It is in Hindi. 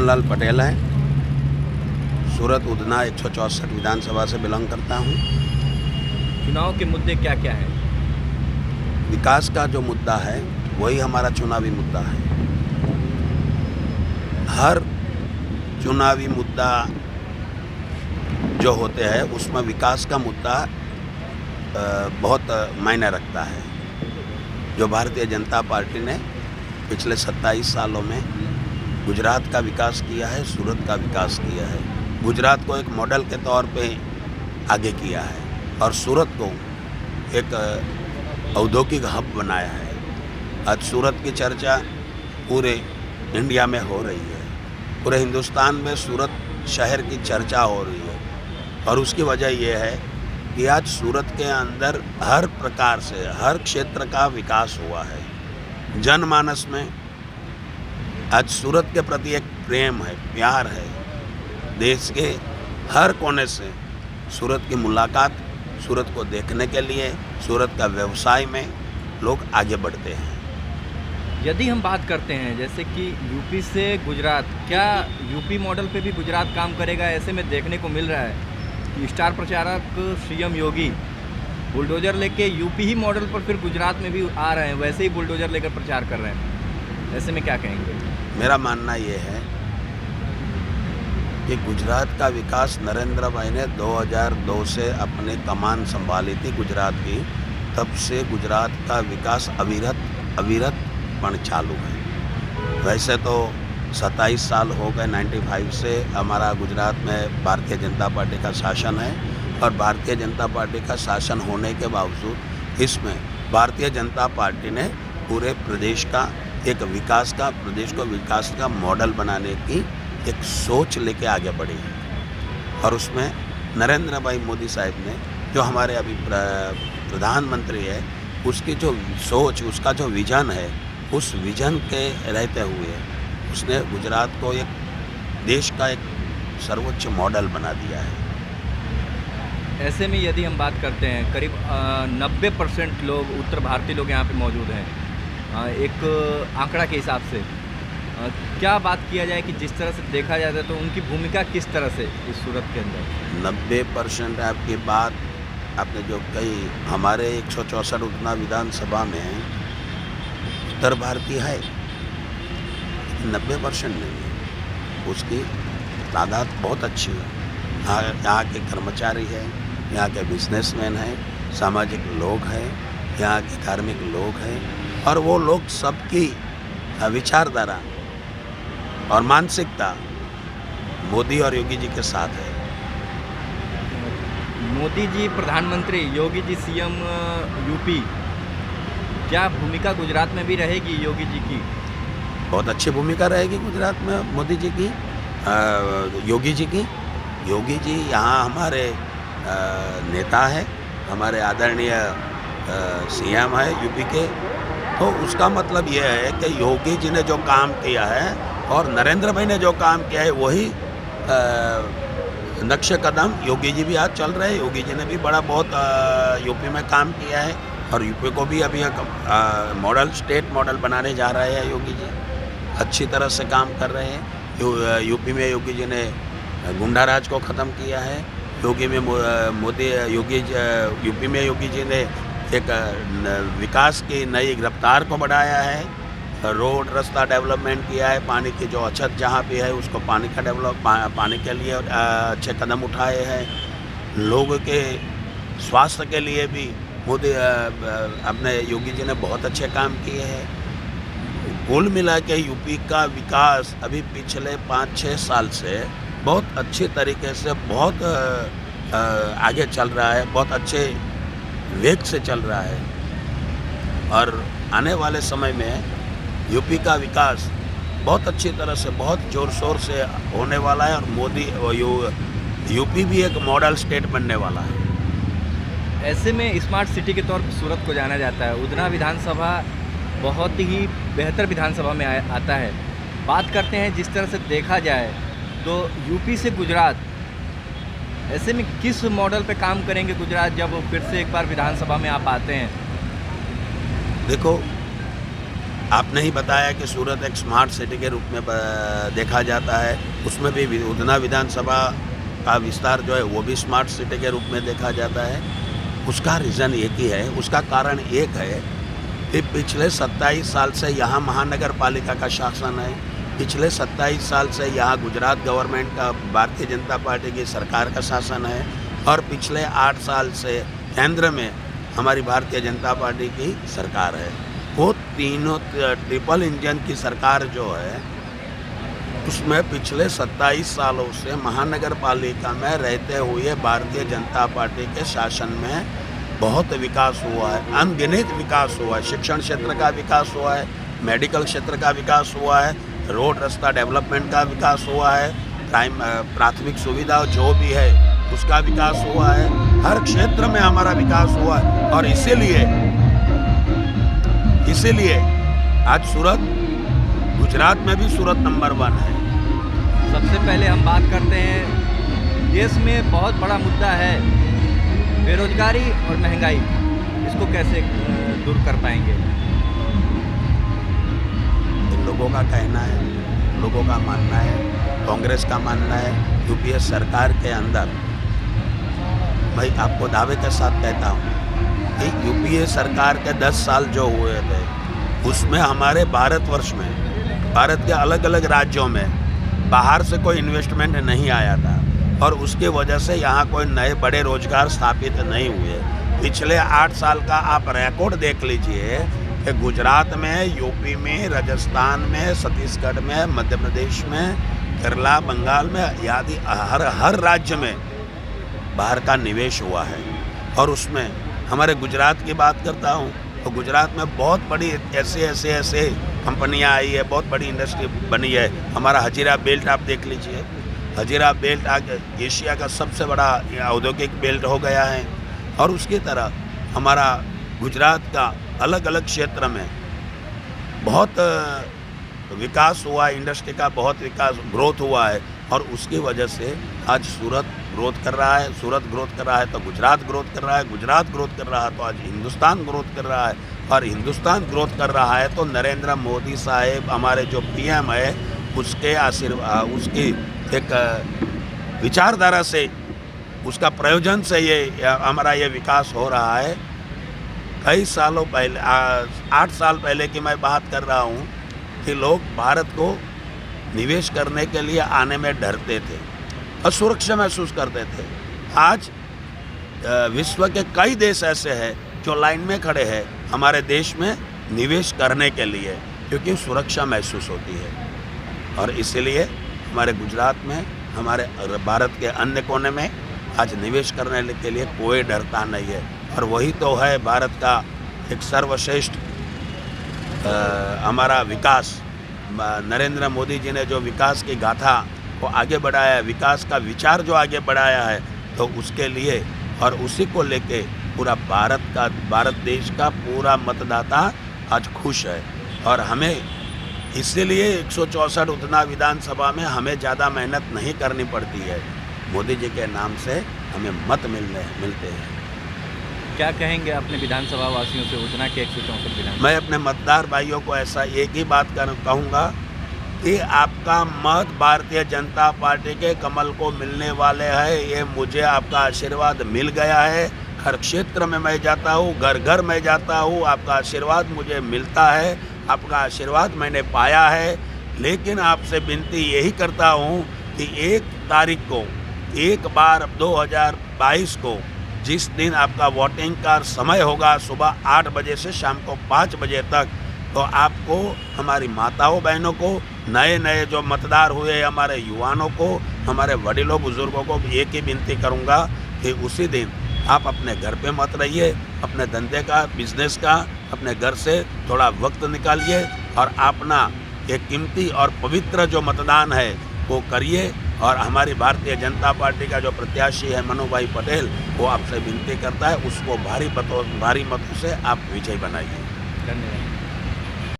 मदनलाल पटेल है। सूरत उधना 164 विधानसभा से बिलोंग करता हूँ। चुनाव के मुद्दे क्या क्या हैं? विकास का जो मुद्दा है वही हमारा चुनावी मुद्दा है। हर चुनावी मुद्दा जो होते हैं उसमें विकास का मुद्दा बहुत मायने रखता है। जो भारतीय जनता पार्टी ने पिछले 27 सालों में गुजरात का विकास किया है, सूरत का विकास किया है, गुजरात को एक मॉडल के तौर पे आगे किया है और सूरत को एक औद्योगिक हब बनाया है। आज सूरत की चर्चा पूरे इंडिया में हो रही है, पूरे हिंदुस्तान में सूरत शहर की चर्चा हो रही है और उसकी वजह यह है कि आज सूरत के अंदर हर प्रकार से हर क्षेत्र का विकास हुआ है। जनमानस में आज सूरत के प्रति एक प्रेम है, प्यार है। देश के हर कोने से सूरत की मुलाकात, सूरत को देखने के लिए, सूरत का व्यवसाय में लोग आगे बढ़ते हैं। यदि हम बात करते हैं जैसे कि यूपी से गुजरात, क्या यूपी मॉडल पे भी गुजरात काम करेगा? ऐसे में देखने को मिल रहा है कि स्टार प्रचारक सीएम योगी बुलडोजर लेके यूपी ही मॉडल पर फिर गुजरात में भी आ रहे हैं, वैसे ही बुलडोजर लेकर प्रचार कर रहे हैं। ऐसे में क्या कहेंगे? मेरा मानना ये है कि गुजरात का विकास नरेंद्र भाई ने 2002 से अपने संभाली थी गुजरात की, तब से गुजरात का विकास अविरतपण चालू है। वैसे तो 27 साल हो गए, 95 से हमारा गुजरात में भारतीय जनता पार्टी का शासन है और भारतीय जनता पार्टी का शासन होने के बावजूद इसमें भारतीय जनता पार्टी ने पूरे प्रदेश का एक विकास का, प्रदेश को विकास का मॉडल बनाने की एक सोच लेके आगे बढ़ी है और उसमें नरेंद्र भाई मोदी साहब ने, जो हमारे अभी प्रधानमंत्री है, उसकी जो सोच, उसका जो विजन है, उस विजन के रहते हुए उसने गुजरात को एक देश का एक सर्वोच्च मॉडल बना दिया है। ऐसे में यदि हम बात करते हैं, करीब 90% लोग उत्तर भारतीय लोग यहाँ पे मौजूद हैं, एक आंकड़ा के हिसाब से। क्या बात किया जाए कि जिस तरह से देखा जाता है तो उनकी भूमिका किस तरह से इस सूरत के अंदर? 90% आपकी बात आपने जो कही, हमारे 164 उधना विधानसभा में उत्तर भारतीय है, 90% नहीं है। उसकी तादाद बहुत अच्छी है। यहाँ के कर्मचारी है, यहाँ के बिजनेसमैन हैं, सामाजिक लोग हैं, यहाँ के धार्मिक लोग हैं और वो लोग सबकी विचारधारा और मानसिकता मोदी और योगी जी के साथ है। मोदी जी प्रधानमंत्री, योगी जी सीएम यूपी, क्या भूमिका गुजरात में भी रहेगी योगी जी की? बहुत अच्छी भूमिका रहेगी गुजरात में मोदी जी की, योगी जी की। योगी जी यहाँ हमारे नेता है, हमारे आदरणीय सीएम है यूपी के। तो उसका मतलब यह है कि योगी जी ने जो काम किया है और नरेंद्र भाई ने जो काम किया है वही नक्शे कदम योगी जी भी आज चल रहे हैं। योगी जी ने भी बड़ा बहुत यूपी में काम किया है और यूपी को भी अभी एक मॉडल, स्टेट मॉडल बनाने जा रहे हैं। योगी जी अच्छी तरह से काम कर रहे हैं। यूपी में योगी जी ने गुंडा राज को ख़त्म किया है। यूपी में योगी जी ने एक विकास की नई रफ्तार को बढ़ाया है, रोड रास्ता डेवलपमेंट किया है, पानी की जो अछत जहाँ पे है उसको पानी के लिए अच्छे कदम उठाए हैं। लोगों के स्वास्थ्य के लिए भी मोदी अपने योगी जी ने बहुत अच्छे काम किए हैं। कुल मिला के यूपी का विकास अभी पिछले 5-6 साल से बहुत अच्छे तरीके से बहुत आगे चल रहा है, बहुत अच्छे वेग से चल रहा है और आने वाले समय में यूपी का विकास बहुत अच्छी तरह से, बहुत ज़ोर शोर से होने वाला है और यूपी भी एक मॉडल स्टेट बनने वाला है। ऐसे में स्मार्ट सिटी के तौर पर सूरत को जाना जाता है। उधना विधानसभा बहुत ही बेहतर विधानसभा में आता है। बात करते हैं जिस तरह से देखा जाए तो यूपी से गुजरात, ऐसे में किस मॉडल पे काम करेंगे गुजरात जब फिर से एक बार विधानसभा में आप आते हैं? देखो, आपने ही बताया कि सूरत एक स्मार्ट सिटी के रूप में देखा जाता है, उसमें भी उधना विधानसभा का विस्तार जो है वो भी स्मार्ट सिटी के रूप में देखा जाता है। उसका रीज़न एक ही है, उसका कारण एक है कि पिछले 27 साल से यहाँ महानगर पालिका का शासन है, पिछले 27 साल से यहाँ गुजरात गवर्नमेंट का भारतीय जनता पार्टी की सरकार का शासन है और पिछले 8 साल से केंद्र में हमारी भारतीय जनता पार्टी की सरकार है। वो तीनों ट्रिपल इंजन की सरकार जो है उसमें पिछले 27 सालों से महानगर पालिका में रहते हुए भारतीय जनता पार्टी के शासन में बहुत विकास हुआ है, अनगिनत विकास हुआ है। शिक्षण क्षेत्र का विकास हुआ है, मेडिकल क्षेत्र का विकास हुआ है, रोड रास्ता डेवलपमेंट का विकास हुआ है, प्राथमिक सुविधा जो भी है उसका विकास हुआ है, हर क्षेत्र में हमारा विकास हुआ है। और इसीलिए आज सूरत, गुजरात में भी सूरत नंबर 1 है। सबसे पहले हम बात करते हैं, देश में बहुत बड़ा मुद्दा है बेरोजगारी और महंगाई, इसको कैसे दूर कर पाएंगे? लोगों का कहना है, लोगों का मानना है, कांग्रेस का मानना है, यूपीए सरकार के अंदर मैं आपको दावे के साथ कहता हूँ कि यूपीए सरकार के 10 साल जो हुए थे उसमें हमारे भारतवर्ष में, भारत के अलग अलग राज्यों में बाहर से कोई इन्वेस्टमेंट नहीं आया था और उसकी वजह से यहाँ कोई नए बड़े रोजगार स्थापित नहीं हुए। पिछले 8 साल का आप रिकॉर्ड देख लीजिए कि गुजरात में, यूपी में, राजस्थान में, छत्तीसगढ़ में, मध्य प्रदेश में, केरला, बंगाल में आदि हर राज्य में बाहर का निवेश हुआ है। और उसमें हमारे गुजरात की बात करता हूँ तो गुजरात में बहुत बड़ी ऐसे कंपनियाँ आई है, बहुत बड़ी इंडस्ट्री बनी है। हमारा हजीरा बेल्ट आप देख लीजिए, हजीरा बेल्ट आज एशिया का सबसे बड़ा औद्योगिक बेल्ट हो गया है। और उसकी तरह हमारा गुजरात का अलग अलग क्षेत्र में बहुत विकास हुआ है, इंडस्ट्री का बहुत विकास, ग्रोथ हुआ है। और उसकी वजह से आज सूरत ग्रोथ कर रहा है, सूरत ग्रोथ कर रहा है तो गुजरात ग्रोथ कर रहा है, गुजरात ग्रोथ कर रहा है तो आज हिंदुस्तान ग्रोथ कर रहा है। और हिंदुस्तान ग्रोथ कर रहा है तो नरेंद्र मोदी साहब हमारे जो पीएम है उसके आशीर्वाद, उसकी एक विचारधारा से, उसका प्रयोजन से ये हमारा ये विकास हो रहा है। कई सालों पहले, 8 साल पहले की मैं बात कर रहा हूँ कि लोग भारत को निवेश करने के लिए आने में डरते थे, असुरक्षा महसूस करते थे। आज विश्व के कई देश ऐसे हैं जो लाइन में खड़े हैं हमारे देश में निवेश करने के लिए, क्योंकि सुरक्षा महसूस होती है। और इसीलिए हमारे गुजरात में, हमारे भारत के अन्य कोने में आज निवेश करने के लिए कोई डरता नहीं है। और वही तो है भारत का एक सर्वश्रेष्ठ हमारा विकास। नरेंद्र मोदी जी ने जो विकास की गाथा को आगे बढ़ाया है, विकास का विचार जो आगे बढ़ाया है, तो उसके लिए और उसी को लेके पूरा भारत देश का पूरा मतदाता आज खुश है। और हमें इसीलिए 164 उधना विधानसभा में हमें ज़्यादा मेहनत नहीं करनी पड़ती है, मोदी जी के नाम से हमें मत मिलते हैं। क्या कहेंगे अपने विधानसभा वासियों से, उधना के 164 विधानसभा? मैं अपने मतदार भाइयों को ऐसा एक ही बात कहूँगा कि आपका मत भारतीय जनता पार्टी के कमल को मिलने वाले हैं। ये मुझे आपका आशीर्वाद मिल गया है। हर क्षेत्र में मैं जाता हूँ, घर घर में जाता हूँ, आपका आशीर्वाद मुझे मिलता है, आपका आशीर्वाद मैंने पाया है। लेकिन आपसे विनती यही करता हूँ कि 1 तारीख को, 1 बार 2022 को, जिस दिन आपका वोटिंग का समय होगा सुबह 8 बजे से शाम को 5 बजे तक, तो आपको, हमारी माताओं बहनों को, नए जो मतदार हुए हमारे युवाओं को, हमारे वडीलों बुजुर्गों को एक ही विनती करूंगा कि उसी दिन आप अपने घर पे मत रहिए, अपने धंधे का, बिजनेस का, अपने घर से थोड़ा वक्त निकालिए और अपना एक कीमती और पवित्र जो मतदान है वो करिए। और हमारी भारतीय जनता पार्टी का जो प्रत्याशी है मनु भाई पटेल, वो आपसे विनती करता है उसको भारी मतों से आप विजय बनाइए। धन्यवाद।